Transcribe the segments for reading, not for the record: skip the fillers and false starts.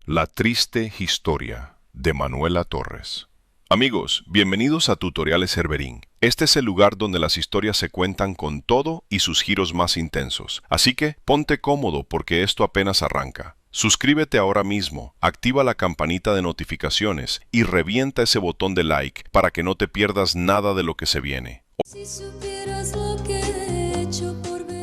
La triste historia de Manuela Torres. Amigos, bienvenidos a Tutoriales Cerverín. Este es el lugar donde las historias se cuentan con todo y sus giros más intensos. Así que ponte cómodo porque esto apenas arranca. Suscríbete ahora mismo, activa la campanita de notificaciones y revienta ese botón de like para que no te pierdas nada de lo que se viene. Si supieras lo que he hecho por venir.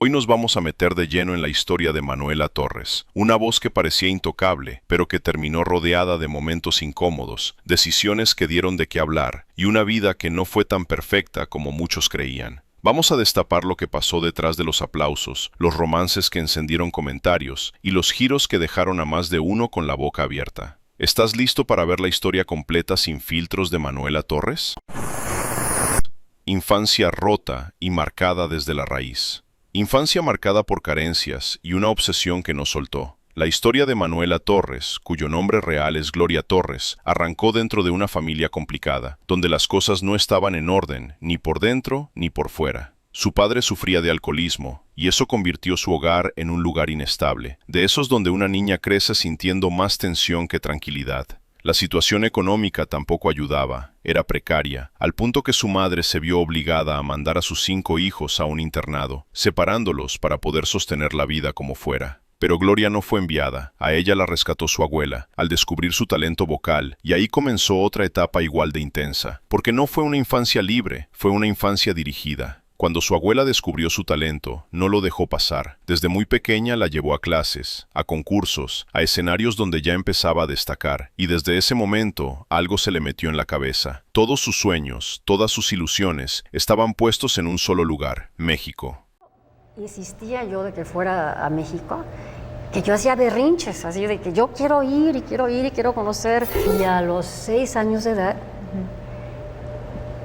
Hoy nos vamos a meter de lleno en la historia de Manuela Torres, una voz que parecía intocable, pero que terminó rodeada de momentos incómodos, decisiones que dieron de qué hablar, y una vida que no fue tan perfecta como muchos creían. Vamos a destapar lo que pasó detrás de los aplausos, los romances que encendieron comentarios, y los giros que dejaron a más de uno con la boca abierta. ¿Estás listo para ver la historia completa sin filtros de Manuela Torres? Infancia rota y marcada desde la raíz. Infancia marcada por carencias y una obsesión que no soltó. La historia de Manuela Torres, cuyo nombre real es Gloria Torres, arrancó dentro de una familia complicada, donde las cosas no estaban en orden, ni por dentro ni por fuera. Su padre sufría de alcoholismo, y eso convirtió su hogar en un lugar inestable, de esos donde una niña crece sintiendo más tensión que tranquilidad. La situación económica tampoco ayudaba, era precaria, al punto que su madre se vio obligada a mandar a sus 5 hijos a un internado, separándolos para poder sostener la vida como fuera. Pero Gloria no fue enviada, a ella la rescató su abuela, al descubrir su talento vocal, y ahí comenzó otra etapa igual de intensa, porque no fue una infancia libre, fue una infancia dirigida. Cuando su abuela descubrió su talento, no lo dejó pasar. Desde muy pequeña la llevó a clases, a concursos, a escenarios donde ya empezaba a destacar, y desde ese momento algo se le metió en la cabeza. Todos sus sueños, todas sus ilusiones, estaban puestos en un solo lugar, México. Insistía yo de que fuera a México, que yo hacía berrinches, así de que yo quiero ir y quiero ir y quiero conocer. Y a los 6 años de edad,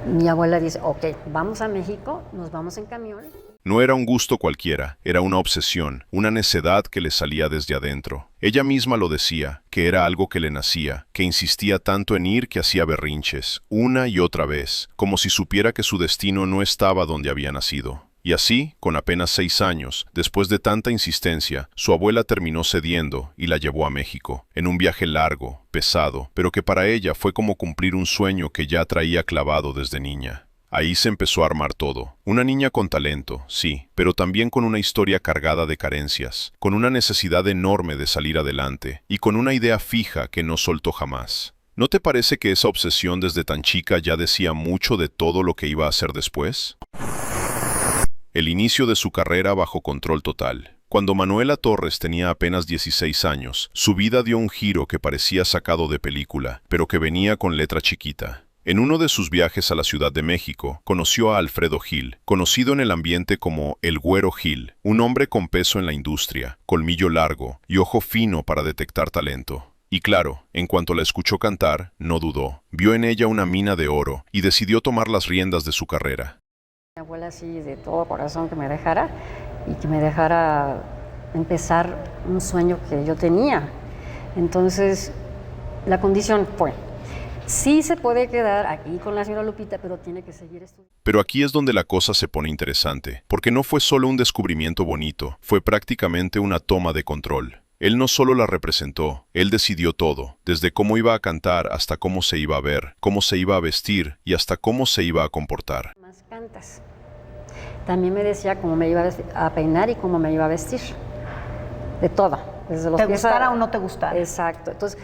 mi abuela dice, ok, vamos a México, nos vamos en camión. No era un gusto cualquiera, era una obsesión, una necedad que le salía desde adentro. Ella misma lo decía, que era algo que le nacía, que insistía tanto en ir que hacía berrinches, una y otra vez, como si supiera que su destino no estaba donde había nacido. Y así, con apenas 6 años, después de tanta insistencia, su abuela terminó cediendo y la llevó a México, en un viaje largo, pesado, pero que para ella fue como cumplir un sueño que ya traía clavado desde niña. Ahí se empezó a armar todo. Una niña con talento, sí, pero también con una historia cargada de carencias, con una necesidad enorme de salir adelante, y con una idea fija que no soltó jamás. ¿No te parece que esa obsesión desde tan chica ya decía mucho de todo lo que iba a hacer después? El inicio de su carrera bajo control total. Cuando Manuela Torres tenía apenas 16 años, su vida dio un giro que parecía sacado de película, pero que venía con letra chiquita. En uno de sus viajes a la Ciudad de México, conoció a Alfredo Gil, conocido en el ambiente como el Güero Gil, un hombre con peso en la industria, colmillo largo y ojo fino para detectar talento. Y claro, en cuanto la escuchó cantar, no dudó, vio en ella una mina de oro y decidió tomar las riendas de su carrera. Mi abuela así de todo corazón que me dejara y que me dejara empezar un sueño que yo tenía. Entonces, la condición fue, sí se puede quedar aquí con la señora Lupita, pero tiene que seguir estudiando. Pero aquí es donde la cosa se pone interesante, porque no fue solo un descubrimiento bonito, fue prácticamente una toma de control. Él no solo la representó, él decidió todo, desde cómo iba a cantar hasta cómo se iba a ver, cómo se iba a vestir y hasta cómo se iba a comportar. Más cantas. También me decía cómo me iba a peinar y cómo me iba a vestir. De todo. Desde los ¿Te pies gustara o no te gustara? Exacto. Entonces,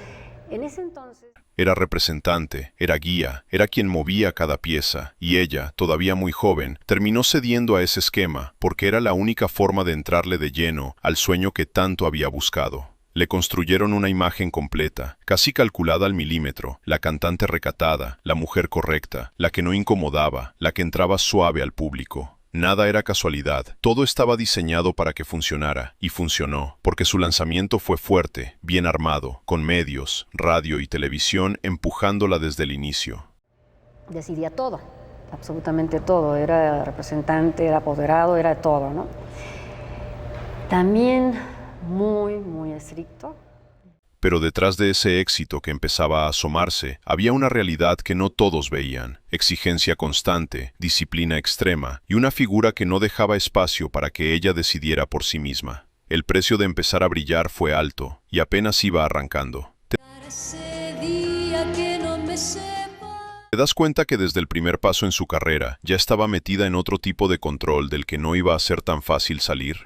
en ese entonces... Era representante, era guía, era quien movía cada pieza, y ella, todavía muy joven, terminó cediendo a ese esquema, porque era la única forma de entrarle de lleno al sueño que tanto había buscado. Le construyeron una imagen completa, casi calculada al milímetro, la cantante recatada, la mujer correcta, la que no incomodaba, la que entraba suave al público. Nada era casualidad, todo estaba diseñado para que funcionara, y funcionó, porque su lanzamiento fue fuerte, bien armado, con medios, radio y televisión empujándola desde el inicio. Decidía todo, absolutamente todo, era representante, era apoderado, era todo, ¿no? También muy estricto. Pero detrás de ese éxito que empezaba a asomarse, había una realidad que no todos veían: exigencia constante, disciplina extrema y una figura que no dejaba espacio para que ella decidiera por sí misma. El precio de empezar a brillar fue alto y apenas iba arrancando. Ese día que no me sepa. Te das cuenta que desde el primer paso en su carrera ya estaba metida en otro tipo de control del que no iba a ser tan fácil salir.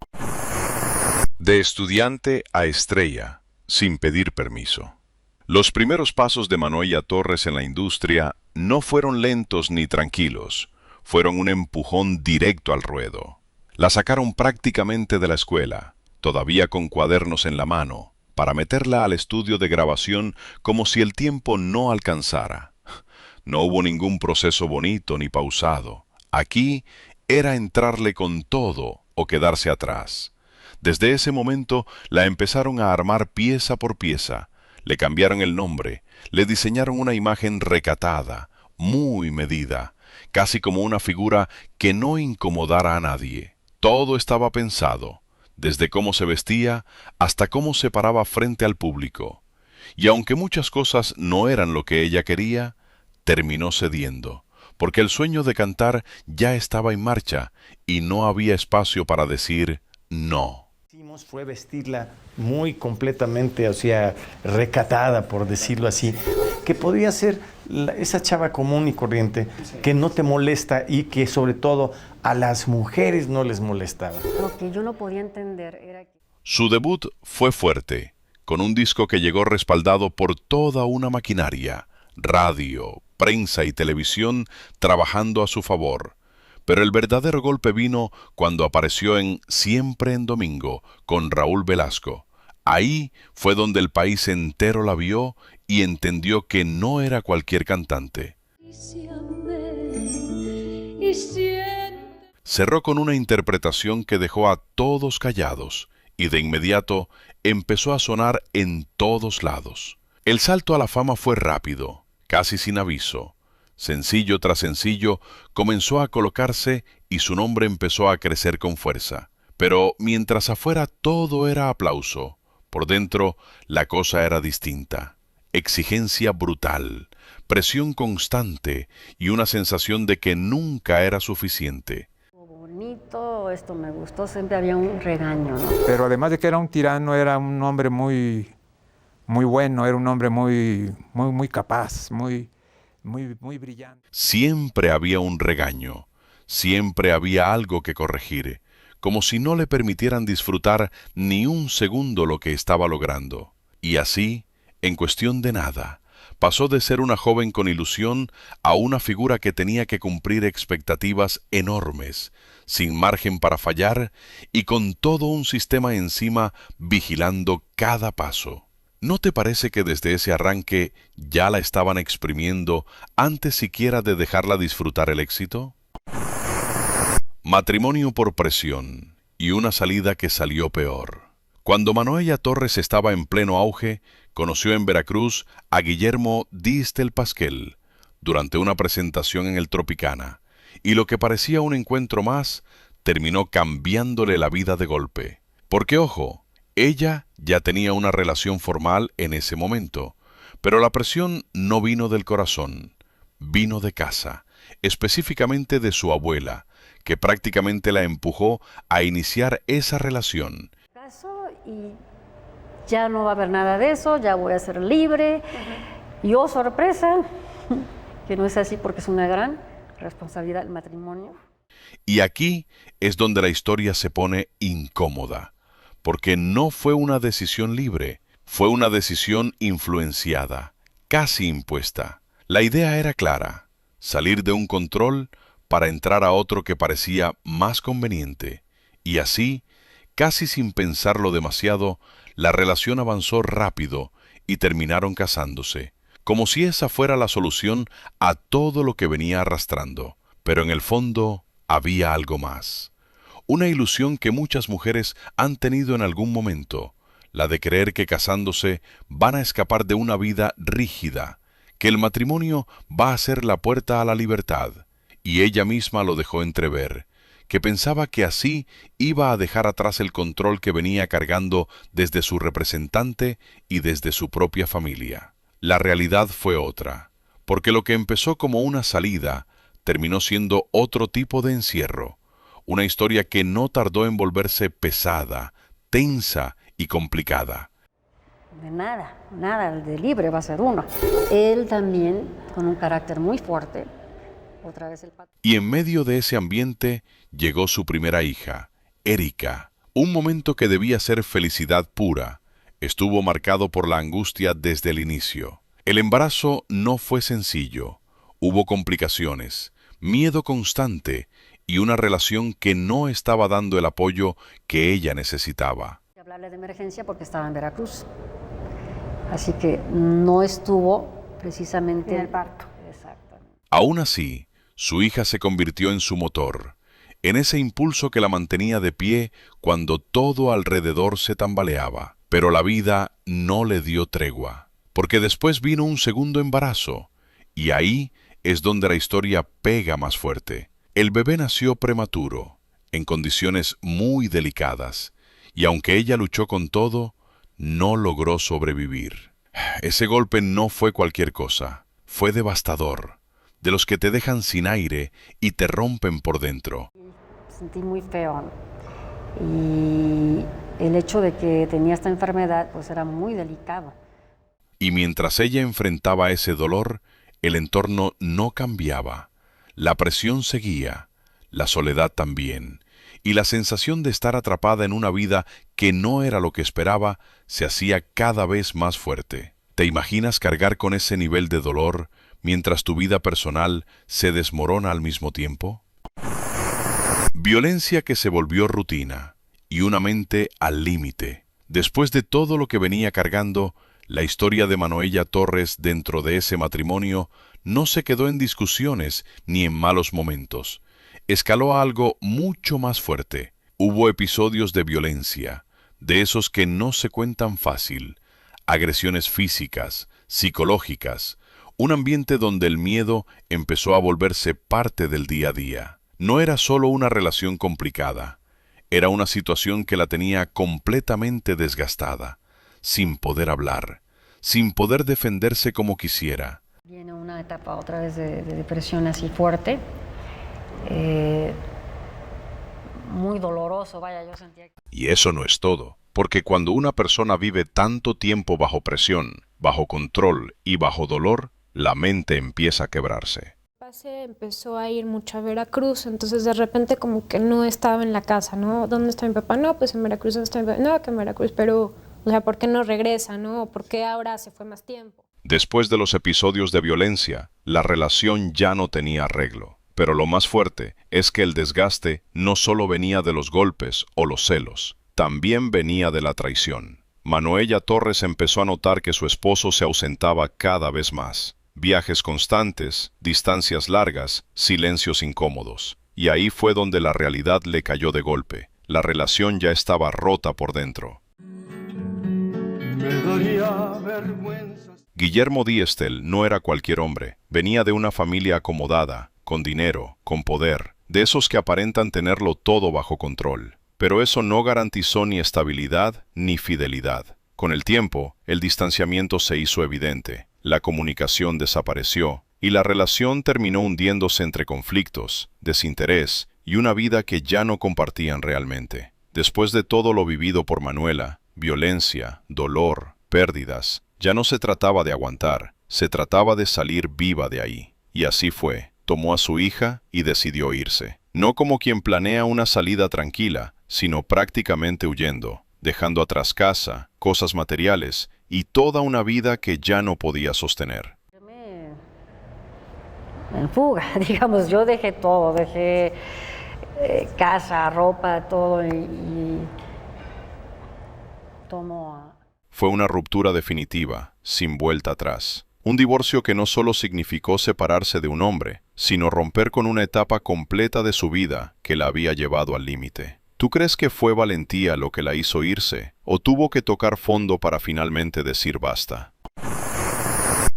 De estudiante a estrella, sin pedir permiso. Los primeros pasos de Manoella Torres en la industria no fueron lentos ni tranquilos, fueron un empujón directo al ruedo. La sacaron prácticamente de la escuela, todavía con cuadernos en la mano, para meterla al estudio de grabación como si el tiempo no alcanzara. No hubo ningún proceso bonito ni pausado. Aquí era entrarle con todo o quedarse atrás. Desde ese momento la empezaron a armar pieza por pieza. Le cambiaron el nombre, le diseñaron una imagen recatada, muy medida, casi como una figura que no incomodara a nadie. Todo estaba pensado, desde cómo se vestía hasta cómo se paraba frente al público. Y aunque muchas cosas no eran lo que ella quería, terminó cediendo, porque el sueño de cantar ya estaba en marcha y no había espacio para decir no. Hicimos fue vestirla muy completamente, o sea, recatada, por decirlo así, que podía ser esa chava común y corriente, que no te molesta y que sobre todo a las mujeres no les molestaba. Lo que yo no podía entender era que... Su debut fue fuerte, con un disco que llegó respaldado por toda una maquinaria, radio, prensa y televisión trabajando a su favor. Pero el verdadero golpe vino cuando apareció en Siempre en Domingo con Raúl Velasco. Ahí fue donde el país entero la vio y entendió que no era cualquier cantante. Cerró con una interpretación que dejó a todos callados y de inmediato empezó a sonar en todos lados. El salto a la fama fue rápido, casi sin aviso. Sencillo tras sencillo comenzó a colocarse y su nombre empezó a crecer con fuerza. Pero mientras afuera todo era aplauso, por dentro la cosa era distinta. Exigencia brutal, presión constante y una sensación de que nunca era suficiente. Bonito, esto me gustó, siempre había un regaño, ¿no? Pero además de que era un tirano, era un hombre muy bueno, era un hombre muy capaz, muy brillante. Siempre había un regaño, siempre había algo que corregir, como si no le permitieran disfrutar ni un segundo lo que estaba logrando. Y así, en cuestión de nada, pasó de ser una joven con ilusión a una figura que tenía que cumplir expectativas enormes, sin margen para fallar y con todo un sistema encima vigilando cada paso. ¿No te parece que desde ese arranque ya la estaban exprimiendo antes siquiera de dejarla disfrutar el éxito? Matrimonio por presión y una salida que salió peor. Cuando Manoella Torres estaba en pleno auge, conoció en Veracruz a Guillermo Diz del Pasquel durante una presentación en el Tropicana, y lo que parecía un encuentro más terminó cambiándole la vida de golpe. Porque, ojo, ella ya tenía una relación formal en ese momento, pero la presión no vino del corazón, vino de casa, específicamente de su abuela, que prácticamente la empujó a iniciar esa relación. Y ya no va a haber nada de eso, ya voy a ser libre. Y oh, sorpresa, que no es así porque es una gran responsabilidad el matrimonio. Y aquí es donde la historia se pone incómoda, porque no fue una decisión libre, fue una decisión influenciada, casi impuesta. La idea era clara, salir de un control para entrar a otro que parecía más conveniente, y así, casi sin pensarlo demasiado, la relación avanzó rápido y terminaron casándose, como si esa fuera la solución a todo lo que venía arrastrando. Pero en el fondo había algo más. Una ilusión que muchas mujeres han tenido en algún momento, la de creer que casándose van a escapar de una vida rígida, que el matrimonio va a ser la puerta a la libertad, y ella misma lo dejó entrever, que pensaba que así iba a dejar atrás el control que venía cargando desde su representante y desde su propia familia. La realidad fue otra, porque lo que empezó como una salida terminó siendo otro tipo de encierro, una historia que no tardó en volverse pesada, tensa y complicada. De nada, de libre va a ser uno. Él también, con un carácter muy fuerte, otra vez el patrón. Y en medio de ese ambiente llegó su primera hija, Erika. Un momento que debía ser felicidad pura, estuvo marcado por la angustia desde el inicio. El embarazo no fue sencillo. Hubo complicaciones, miedo constante y una relación que no estaba dando el apoyo que ella necesitaba. Hablarle de emergencia porque estaba en Veracruz. Así que no estuvo precisamente en el parto. Exactamente. Aún así, su hija se convirtió en su motor, en ese impulso que la mantenía de pie cuando todo alrededor se tambaleaba. Pero la vida no le dio tregua, porque después vino un segundo embarazo, y ahí es donde la historia pega más fuerte. El bebé nació prematuro, en condiciones muy delicadas, y aunque ella luchó con todo, no logró sobrevivir. Ese golpe no fue cualquier cosa, fue devastador, de los que te dejan sin aire y te rompen por dentro. Sentí muy feo, ¿no? Y el hecho de que tenía esta enfermedad pues era muy delicado. Y mientras ella enfrentaba ese dolor, el entorno no cambiaba. La presión seguía, la soledad también, y la sensación de estar atrapada en una vida que no era lo que esperaba se hacía cada vez más fuerte. ¿Te imaginas cargar con ese nivel de dolor mientras tu vida personal se desmorona al mismo tiempo? Violencia que se volvió rutina y una mente al límite. Después de todo lo que venía cargando, la historia de Manuela Torres dentro de ese matrimonio no se quedó en discusiones ni en malos momentos. Escaló a algo mucho más fuerte. Hubo episodios de violencia, de esos que no se cuentan fácil, agresiones físicas, psicológicas, un ambiente donde el miedo empezó a volverse parte del día a día. No era solo una relación complicada, era una situación que la tenía completamente desgastada, sin poder hablar, sin poder defenderse como quisiera. Viene una etapa otra vez de depresión así fuerte, muy doloroso, vaya, yo sentía que... Y eso no es todo, porque cuando una persona vive tanto tiempo bajo presión, bajo control y bajo dolor, la mente empieza a quebrarse. Se empezó a ir mucho a Veracruz, entonces de repente como que no estaba en la casa, ¿no? ¿Dónde está mi papá? No, pues en Veracruz. ¿Dónde está mi papá? No, que en Veracruz, pero, o sea, ¿por qué no regresa, no? ¿Por qué ahora se fue más tiempo? Después de los episodios de violencia, la relación ya no tenía arreglo. Pero lo más fuerte es que el desgaste no solo venía de los golpes o los celos, también venía de la traición. Manuela Torres empezó a notar que su esposo se ausentaba cada vez más. Viajes constantes, distancias largas, silencios incómodos. Y ahí fue donde la realidad le cayó de golpe. La relación ya estaba rota por dentro. Guillermo Diestel no era cualquier hombre. Venía de una familia acomodada, con dinero, con poder, de esos que aparentan tenerlo todo bajo control. Pero eso no garantizó ni estabilidad ni fidelidad. Con el tiempo, el distanciamiento se hizo evidente. La comunicación desapareció y la relación terminó hundiéndose entre conflictos, desinterés y una vida que ya no compartían realmente. Después de todo lo vivido por Manuela, violencia, dolor, pérdidas, ya no se trataba de aguantar, se trataba de salir viva de ahí. Y así fue, tomó a su hija y decidió irse. No como quien planea una salida tranquila, sino prácticamente huyendo, dejando atrás casa, cosas materiales y toda una vida que ya no podía sostener. En fuga, digamos, yo dejé todo, dejé casa, ropa, todo y tomo... Fue una ruptura definitiva, sin vuelta atrás. Un divorcio que no solo significó separarse de un hombre, sino romper con una etapa completa de su vida que la había llevado al límite. ¿Tú crees que fue valentía lo que la hizo irse, o tuvo que tocar fondo para finalmente decir basta?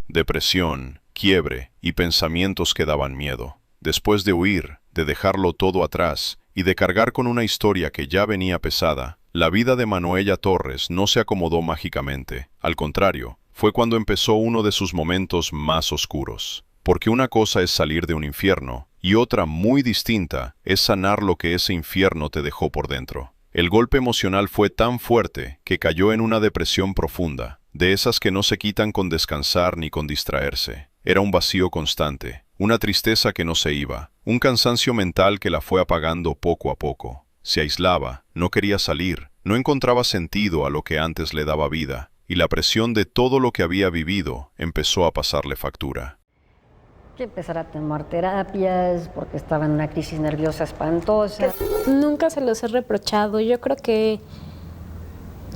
Depresión, quiebre y pensamientos que daban miedo. Después de huir, de dejarlo todo atrás y de cargar con una historia que ya venía pesada, la vida de Manuela Torres no se acomodó mágicamente. Al contrario, fue cuando empezó uno de sus momentos más oscuros. Porque una cosa es salir de un infierno, y otra muy distinta es sanar lo que ese infierno te dejó por dentro. El golpe emocional fue tan fuerte que cayó en una depresión profunda, de esas que no se quitan con descansar ni con distraerse. Era un vacío constante, una tristeza que no se iba, un cansancio mental que la fue apagando poco a poco. Se aislaba, no quería salir, no encontraba sentido a lo que antes le daba vida, y la presión de todo lo que había vivido empezó a pasarle factura. Que empezar a tomar terapias porque estaba en una crisis nerviosa espantosa. Nunca se los he reprochado. Yo creo que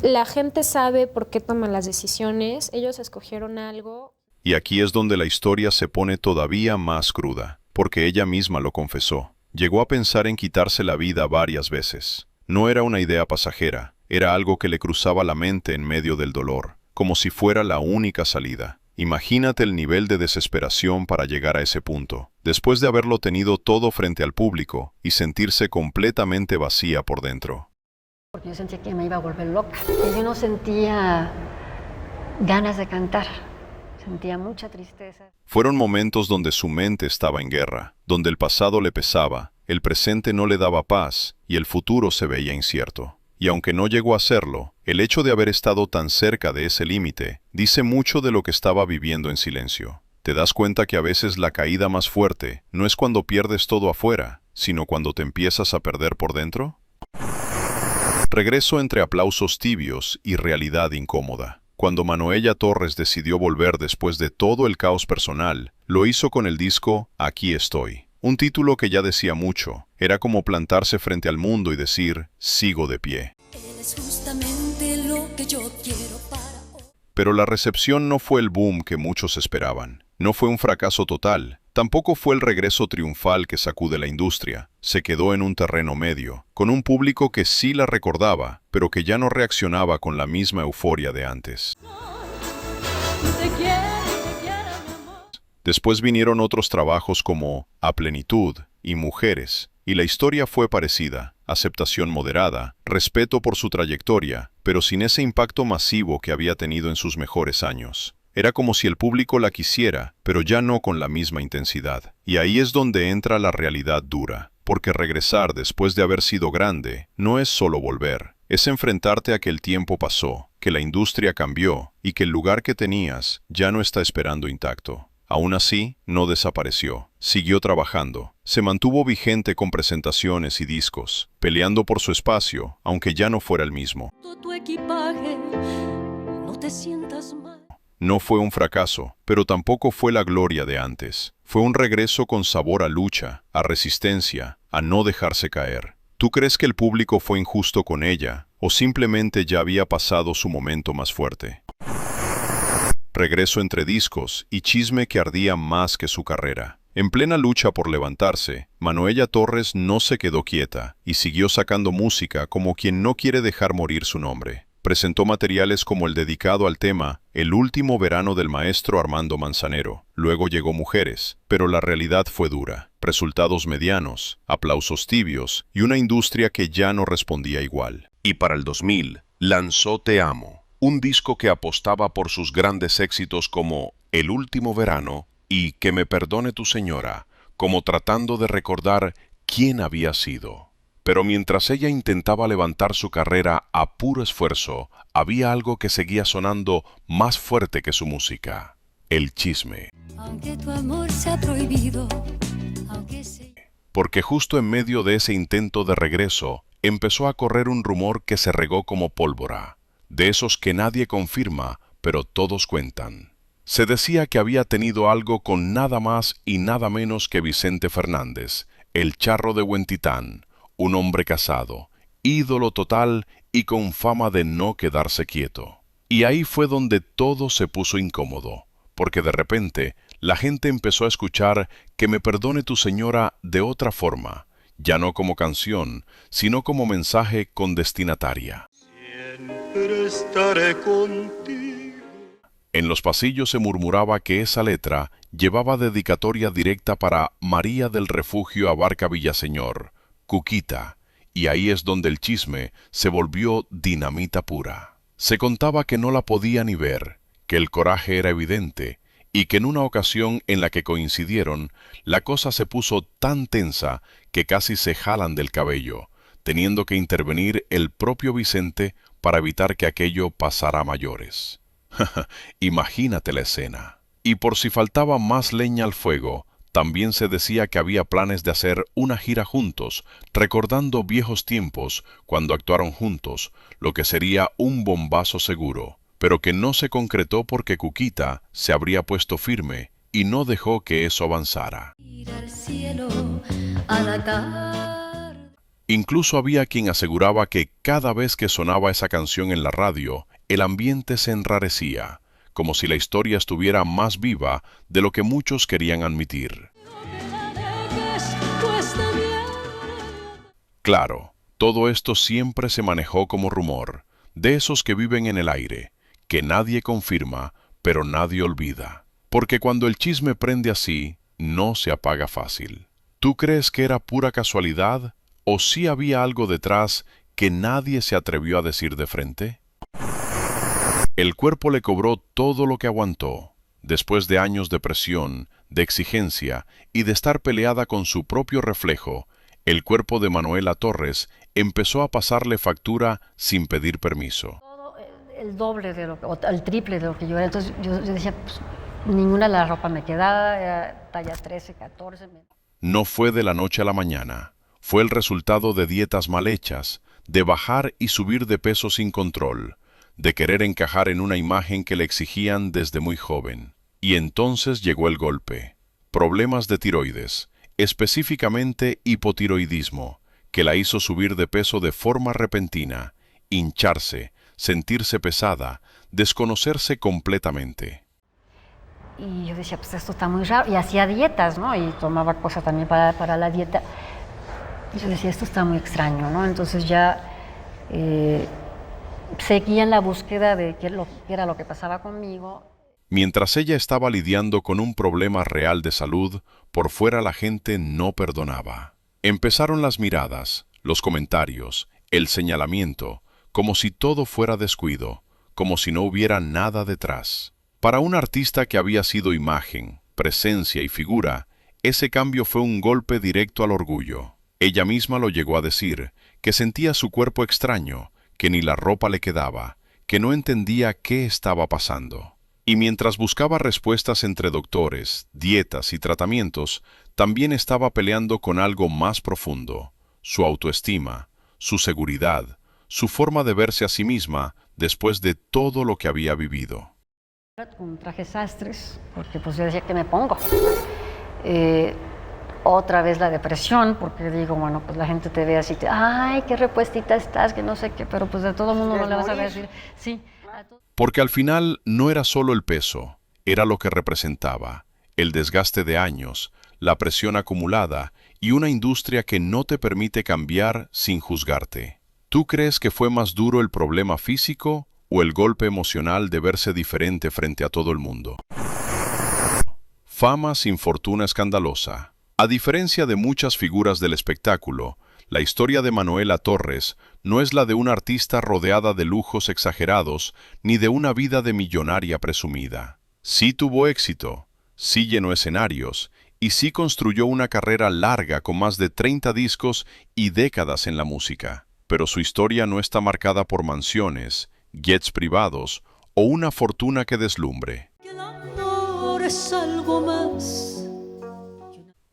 la gente sabe por qué toman las decisiones. Ellos escogieron algo. Y aquí es donde la historia se pone todavía más cruda, porque ella misma lo confesó. Llegó a pensar en quitarse la vida varias veces. No era una idea pasajera, era algo que le cruzaba la mente en medio del dolor, como si fuera la única salida. Imagínate el nivel de desesperación para llegar a ese punto, después de haberlo tenido todo frente al público y sentirse completamente vacía por dentro. Porque yo sentía que me iba a volver loca. Y yo no sentía ganas de cantar, sentía mucha tristeza. Fueron momentos donde su mente estaba en guerra, donde el pasado le pesaba, el presente no le daba paz y el futuro se veía incierto. Y aunque no llegó a hacerlo, el hecho de haber estado tan cerca de ese límite dice mucho de lo que estaba viviendo en silencio. ¿Te das cuenta que a veces la caída más fuerte no es cuando pierdes todo afuera, sino cuando te empiezas a perder por dentro? Regreso entre aplausos tibios y realidad incómoda. Cuando Manoela Torres decidió volver después de todo el caos personal, lo hizo con el disco Aquí estoy. Un título que ya decía mucho, era como plantarse frente al mundo y decir, sigo de pie. Eres justamente lo que yo quiero para hoy. Pero la recepción no fue el boom que muchos esperaban. No fue un fracaso total, tampoco fue el regreso triunfal que sacude la industria. Se quedó en un terreno medio, con un público que sí la recordaba, pero que ya no reaccionaba con la misma euforia de antes. Te quiero, mi amor. Después vinieron otros trabajos como A Plenitud y Mujeres, y la historia fue parecida, aceptación moderada, respeto por su trayectoria, pero sin ese impacto masivo que había tenido en sus mejores años. Era como si el público la quisiera, pero ya no con la misma intensidad. Y ahí es donde entra la realidad dura, porque regresar después de haber sido grande no es solo volver, es enfrentarte a que el tiempo pasó, que la industria cambió y que el lugar que tenías ya no está esperando intacto. Aún así, no desapareció, siguió trabajando, se mantuvo vigente con presentaciones y discos, peleando por su espacio, aunque ya no fuera el mismo. Todo tu equipaje, no te sientas mal. No fue un fracaso, pero tampoco fue la gloria de antes. Fue un regreso con sabor a lucha, a resistencia, a no dejarse caer. ¿Tú crees que el público fue injusto con ella, o simplemente ya había pasado su momento más fuerte? Regreso entre discos y chisme que ardía más que su carrera. En plena lucha por levantarse, Manoela Torres no se quedó quieta y siguió sacando música como quien no quiere dejar morir su nombre. Presentó materiales como el dedicado al tema El último verano del maestro Armando Manzanero. Luego llegó Mujeres, pero la realidad fue dura. Resultados medianos, aplausos tibios y una industria que ya no respondía igual. Y para el 2000 lanzó Te Amo, un disco que apostaba por sus grandes éxitos como El último verano y Que me perdone tu señora, como tratando de recordar quién había sido. Pero mientras ella intentaba levantar su carrera a puro esfuerzo, había algo que seguía sonando más fuerte que su música: el chisme. Aunque tu amor sea prohibido, aunque sea... Porque justo en medio de ese intento de regreso, empezó a correr un rumor que se regó como pólvora, de esos que nadie confirma, pero todos cuentan. Se decía que había tenido algo con nada más y nada menos que Vicente Fernández, el charro de Huentitán, un hombre casado, ídolo total y con fama de no quedarse quieto. Y ahí fue donde todo se puso incómodo, porque de repente la gente empezó a escuchar Que me perdone tu señora de otra forma, ya no como canción, sino como mensaje con destinataria. Siempre estaré contigo. En los pasillos se murmuraba que esa letra llevaba dedicatoria directa para María del Refugio Abarca Villaseñor, Cuquita, y ahí es donde el chisme se volvió dinamita pura. Se contaba que no la podía ni ver, que el coraje era evidente, y que en una ocasión en la que coincidieron, la cosa se puso tan tensa que casi se jalan del cabello, teniendo que intervenir el propio Vicente para evitar que aquello pasara a mayores. Imagínate la escena. Y por si faltaba más leña al fuego, también se decía que había planes de hacer una gira juntos, recordando viejos tiempos cuando actuaron juntos, lo que sería un bombazo seguro, pero que no se concretó porque Cuquita se habría puesto firme y no dejó que eso avanzara. Ir al cielo a la tarde. Incluso había quien aseguraba que cada vez que sonaba esa canción en la radio, el ambiente se enrarecía, como si la historia estuviera más viva de lo que muchos querían admitir. Claro, todo esto siempre se manejó como rumor, de esos que viven en el aire, que nadie confirma, pero nadie olvida. Porque cuando el chisme prende así, no se apaga fácil. ¿Tú crees que era pura casualidad o sí había algo detrás que nadie se atrevió a decir de frente? El cuerpo le cobró todo lo que aguantó, después de años de presión, de exigencia y de estar peleada con su propio reflejo. El cuerpo de Manuela Torres empezó a pasarle factura sin pedir permiso. Todo el doble de o el triple de lo que yo era. Entonces yo decía, pues, ninguna de la ropa me quedaba, era talla 13, 14. No fue de la noche a la mañana. Fue el resultado de dietas mal hechas, de bajar y subir de peso sin control, de querer encajar en una imagen que le exigían desde muy joven. Y entonces llegó el golpe. Problemas de tiroides, específicamente hipotiroidismo, que la hizo subir de peso de forma repentina, hincharse, sentirse pesada, desconocerse completamente. Y yo decía, pues esto está muy raro. Y hacía dietas, ¿no? Y tomaba cosas también para la dieta. Y yo decía, esto está muy extraño, ¿no? Entonces ya seguía en la búsqueda de qué era lo que pasaba conmigo. Mientras ella estaba lidiando con un problema real de salud, por fuera la gente no perdonaba. Empezaron las miradas, los comentarios, el señalamiento, como si todo fuera descuido, como si no hubiera nada detrás. Para un artista que había sido imagen, presencia y figura, ese cambio fue un golpe directo al orgullo. Ella misma lo llegó a decir, que sentía su cuerpo extraño, que ni la ropa le quedaba, que no entendía qué estaba pasando. Y mientras buscaba respuestas entre doctores, dietas y tratamientos, también estaba peleando con algo más profundo, su autoestima, su seguridad, su forma de verse a sí misma después de todo lo que había vivido. Con trajes sastres, porque pues yo decía, ¿qué me pongo? Otra vez la depresión, porque digo, bueno, pues la gente te ve así, ay, qué repuestita estás, que no sé qué, pero pues de todo mundo no le vas a decir, sí. Porque al final no era solo el peso, era lo que representaba, el desgaste de años, la presión acumulada y una industria que no te permite cambiar sin juzgarte. ¿Tú crees que fue más duro el problema físico o el golpe emocional de verse diferente frente a todo el mundo? Fama sin fortuna escandalosa. A diferencia de muchas figuras del espectáculo, la historia de Manuela Torres no es la de una artista rodeada de lujos exagerados ni de una vida de millonaria presumida. Sí tuvo éxito, sí llenó escenarios y sí construyó una carrera larga con más de 30 discos y décadas en la música. Pero su historia no está marcada por mansiones, jets privados o una fortuna que deslumbre. Que el amor es algo más.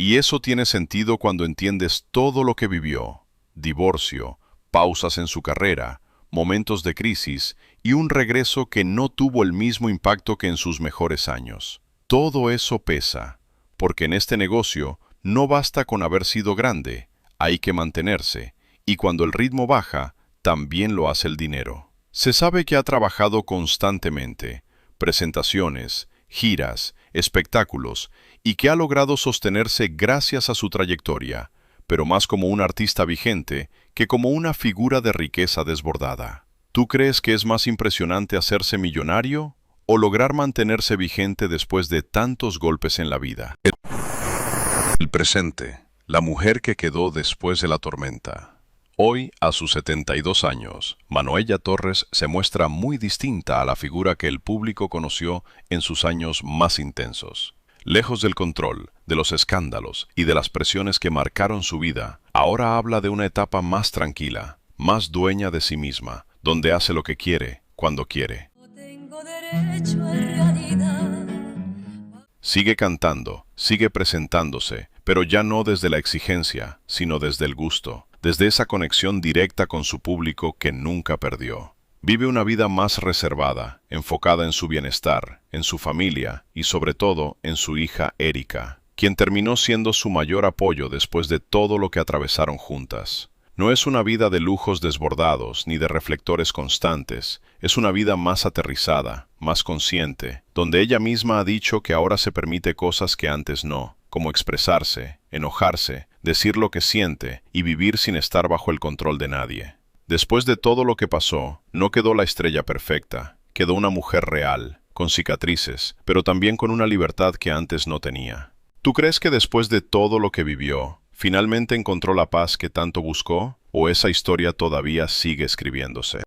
Y eso tiene sentido cuando entiendes todo lo que vivió: divorcio, pausas en su carrera, momentos de crisis y un regreso que no tuvo el mismo impacto que en sus mejores años. Todo eso pesa, porque en este negocio no basta con haber sido grande, hay que mantenerse, y cuando el ritmo baja, también lo hace el dinero. Se sabe que ha trabajado constantemente, presentaciones, giras, espectáculos, y que ha logrado sostenerse gracias a su trayectoria, pero más como un artista vigente que como una figura de riqueza desbordada. ¿Tú crees que es más impresionante hacerse millonario o lograr mantenerse vigente después de tantos golpes en la vida? El presente, la mujer que quedó después de la tormenta. Hoy, a sus 72 años, Manuela Torres se muestra muy distinta a la figura que el público conoció en sus años más intensos. Lejos del control, de los escándalos y de las presiones que marcaron su vida, Ahora habla de una etapa más tranquila, más dueña de sí misma, donde hace lo que quiere, cuando quiere. No tengo derecho a realidad. Sigue cantando, sigue presentándose, pero ya no desde la exigencia, sino desde el gusto, desde esa conexión directa con su público que nunca perdió. Vive una vida más reservada, enfocada en su bienestar, en su familia y sobre todo en su hija Erika, quien terminó siendo su mayor apoyo después de todo lo que atravesaron juntas. No es una vida de lujos desbordados ni de reflectores constantes, es una vida más aterrizada, más consciente, donde ella misma ha dicho que ahora se permite cosas que antes no, como expresarse, enojarse, decir lo que siente y vivir sin estar bajo el control de nadie. Después de todo lo que pasó, no quedó la estrella perfecta, quedó una mujer real, con cicatrices, pero también con una libertad que antes no tenía. ¿Tú crees que después de todo lo que vivió, finalmente encontró la paz que tanto buscó, o esa historia todavía sigue escribiéndose?